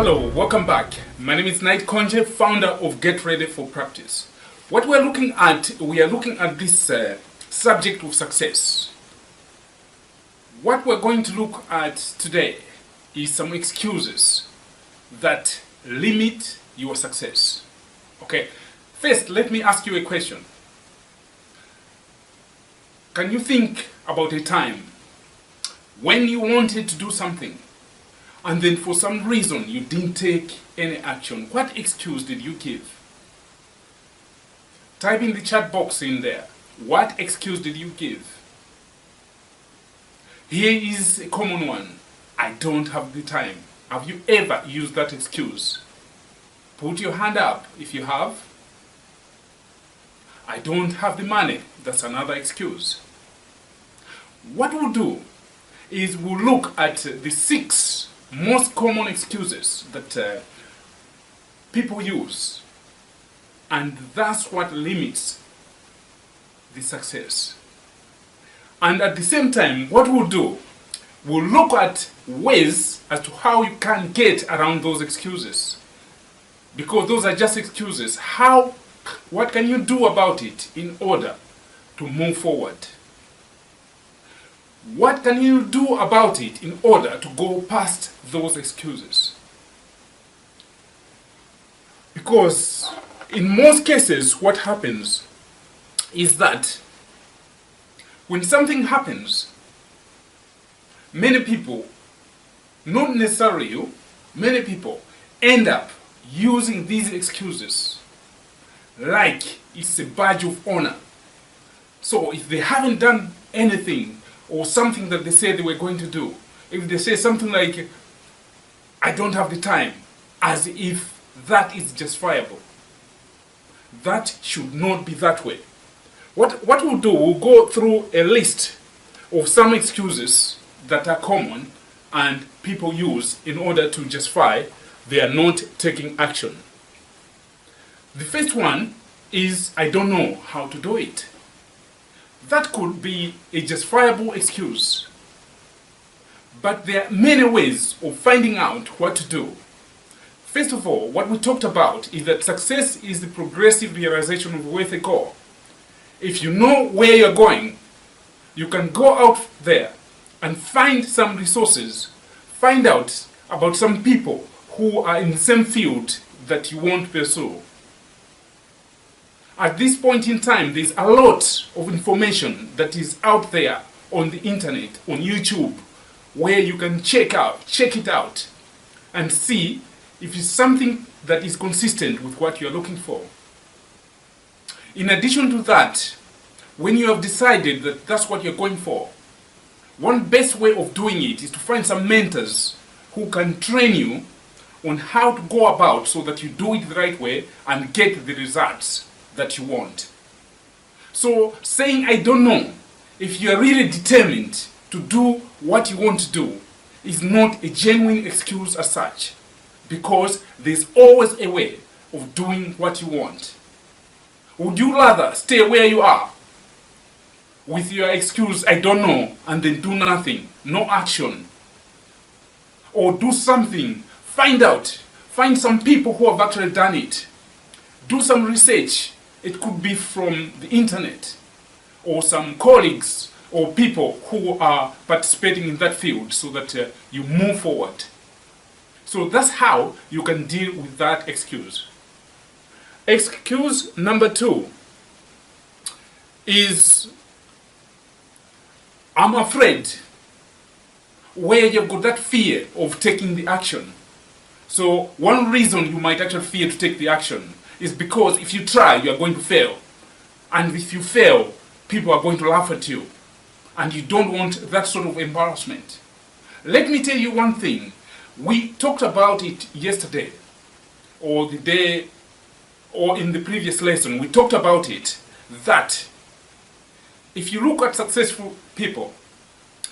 Hello, welcome back. My name is Knight Konje, founder of Get Ready for Practice. What we are looking at this subject of success. What we're going to look at today is some excuses that limit your success. Okay, first let me ask you a question. Can you think about a time when you wanted to do something and then for some reason you didn't take any action? What excuse did you give? Type in the chat box in there. What excuse did you give? Here is a common one. I don't have the time. Have you ever used that excuse? Put your hand up if you have. I don't have the money. That's another excuse. What we'll do is we'll look at the 6 most common excuses that people use, and that's what limits the success. And at the same time, what we'll do, we'll look at ways as to how you can get around those excuses, because those are just excuses. What can you do about it in order to move forward? What can you do about it in order to go past those excuses? Because in most cases, what happens is that when something happens, many people, not necessarily you, many people end up using these excuses like it's a badge of honor. So if they haven't done anything or something that they said they were going to do, if they say something like, I don't have the time, as if that is justifiable. That should not be that way. What we'll do, we'll go through a list of some excuses that are common and people use in order to justify they are not taking action. The first one is, I don't know how to do it. That could be a justifiable excuse. But there are many ways of finding out what to do. First of all, what we talked about is that success is the progressive realization of where they go. If you know where you're going, you can go out there and find some resources, find out about some people who are in the same field that you want to pursue. At this point in time, there's a lot of information that is out there on the internet, on YouTube, where you can check it out and see if it's something that is consistent with what you're looking for. In addition to that, when you have decided that that's what you're going for, one best way of doing it is to find some mentors who can train you on how to go about so that you do it the right way and get the results that you want. So saying I don't know, if you are really determined to do what you want to do, is not a genuine excuse as such, because there's always a way of doing what you want. Would you rather stay where you are with your excuse I don't know and then do nothing, no action, or do something, find some people who have actually done it, do some research? It could be from the internet or some colleagues or people who are participating in that field so that you move forward. So that's how you can deal with that excuse. Excuse number 2 is, I'm afraid, where you've got that fear of taking the action. So one reason you might actually fear to take the action is because if you try, you are going to fail. And if you fail, people are going to laugh at you. And you don't want that sort of embarrassment. Let me tell you one thing. We talked about it yesterday, or the day, or in the previous lesson. We talked about it, that if you look at successful people,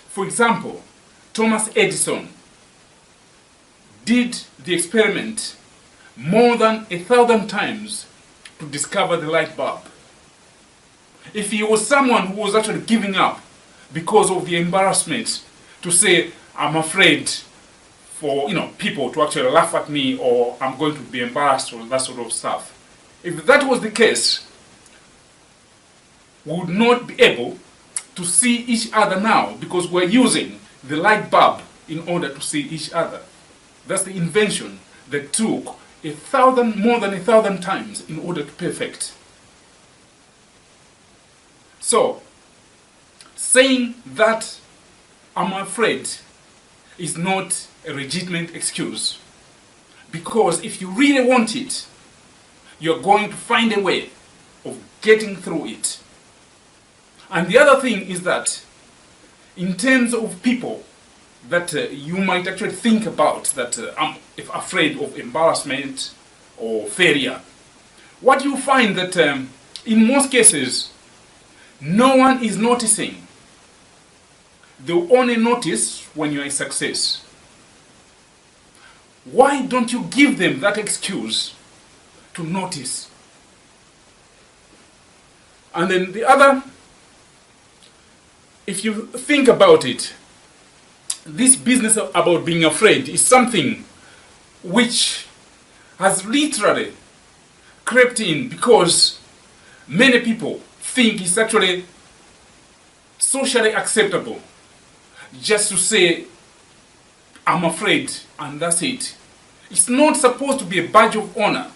for example, Thomas Edison did the experiment more than 1,000 times to discover the light bulb. If he was someone who was actually giving up because of the embarrassment to say, I'm afraid for people to actually laugh at me, or I'm going to be embarrassed, or that sort of stuff. If that was the case, we would not be able to see each other now, because we're using the light bulb in order to see each other. That's the invention that took more than 1,000 times in order to perfect. So, saying that I'm afraid is not a legitimate excuse, because if you really want it, you're going to find a way of getting through it. And the other thing is that, in terms of people that you might actually think about, that I'm afraid of embarrassment or failure, what you find that in most cases, no one is noticing. They'll only notice when you're a success. Why don't you give them that excuse to notice? And then the other, if you think about it, this business about being afraid is something which has literally crept in because many people think it's actually socially acceptable just to say, I'm afraid, and that's it. It's not supposed to be a badge of honor.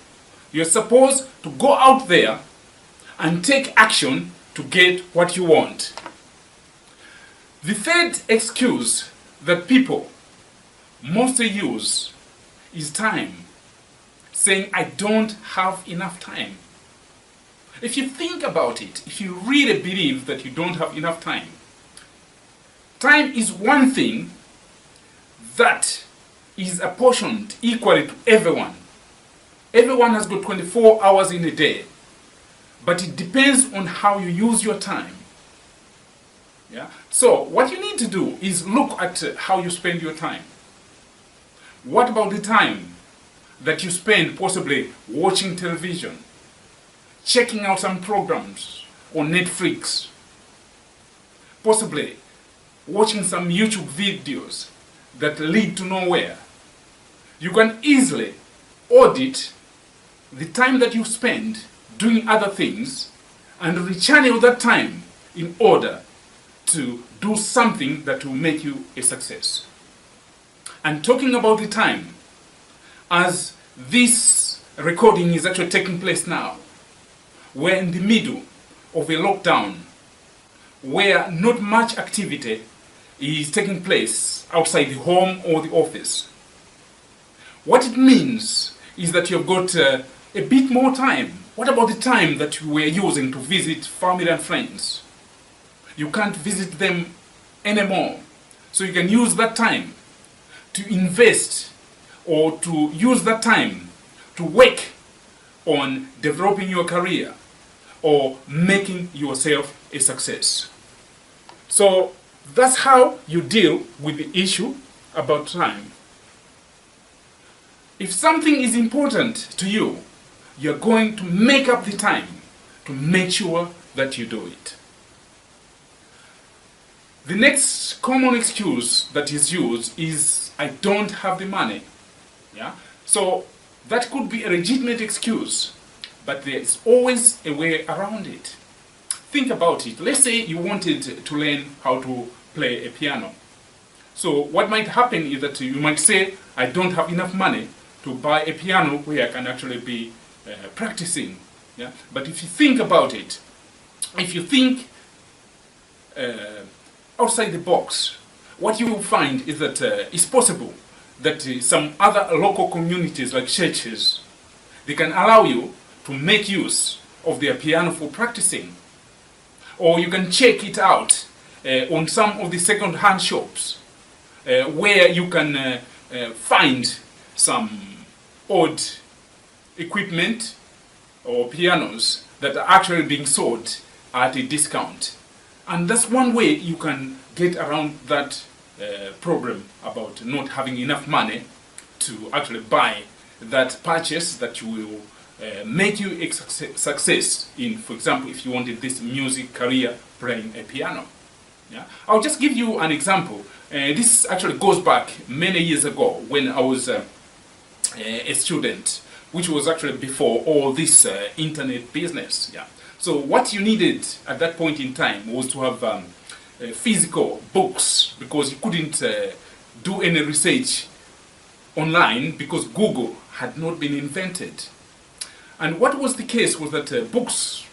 You're supposed to go out there and take action to get what you want. The third excuse that people mostly use is time. Saying, I don't have enough time. If you think about it, if you really believe that you don't have enough time, time is one thing that is apportioned equally to everyone. Everyone has got 24 hours in a day, but it depends on how you use your time. Yeah? So what you need to do is look at how you spend your time. What about the time that you spend possibly watching television, checking out some programs on Netflix, possibly watching some YouTube videos that lead to nowhere? You can easily audit the time that you spend doing other things and rechannel that time in order to do something that will make you a success. And talking about the time, as this recording is actually taking place now, we're in the middle of a lockdown where not much activity is taking place outside the home or the office. What it means is that you've got a bit more time. What about the time that you were using to visit family and friends? You can't visit them anymore. So you can use that time to invest, or to use that time to work on developing your career or making yourself a success. So that's how you deal with the issue about time. If something is important to you, you're going to make up the time to make sure that you do it. The next common excuse that is used is, I don't have the money. Yeah? So that could be a legitimate excuse, but there is always a way around it. Think about it. Let's say you wanted to learn how to play a piano. So what might happen is that you might say, I don't have enough money to buy a piano where I can actually be practicing. Yeah? But if you think about it, if you think outside the box, what you will find is that it's possible that some other local communities like churches, they can allow you to make use of their piano for practicing. Or you can check it out on some of the second-hand shops where you can find some odd equipment or pianos that are actually being sold at a discount. And that's one way you can get around that problem about not having enough money to actually buy that purchase that will make you a success in, for example, if you wanted this music career playing a piano. Yeah? I'll just give you an example. This actually goes back many years ago when I was a student, which was actually before all this internet business. Yeah. So what you needed at that point in time was to have physical books, because you couldn't do any research online because Google had not been invented. And what was the case was that books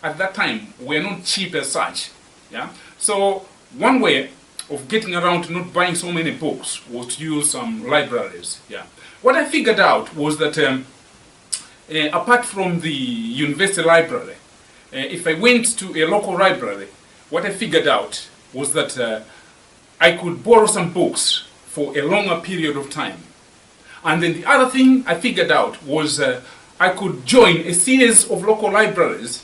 at that time were not cheap as such. Yeah? So one way of getting around to not buying so many books was to use some libraries. Yeah. What I figured out was that apart from the university library, if I went to a local library, what I figured out was that I could borrow some books for a longer period of time. And then the other thing I figured out was I could join a series of local libraries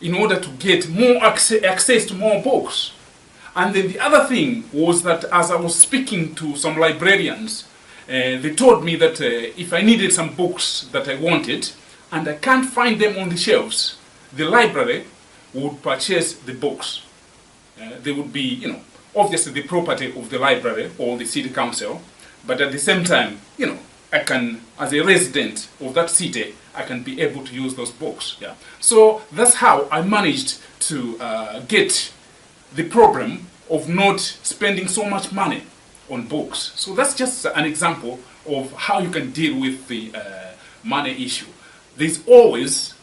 in order to get more access to more books. And then the other thing was that as I was speaking to some librarians, they told me that if I needed some books that I wanted and I can't find them on the shelves, the library would purchase the books. They would be, obviously the property of the library or the city council, but at the same time, I can, as a resident of that city, I can be able to use those books. Yeah. So that's how I managed to get the problem of not spending so much money on books. So that's just an example of how you can deal with the money issue. There's always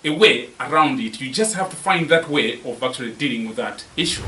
a way around it. You just have to find that way of actually dealing with that issue.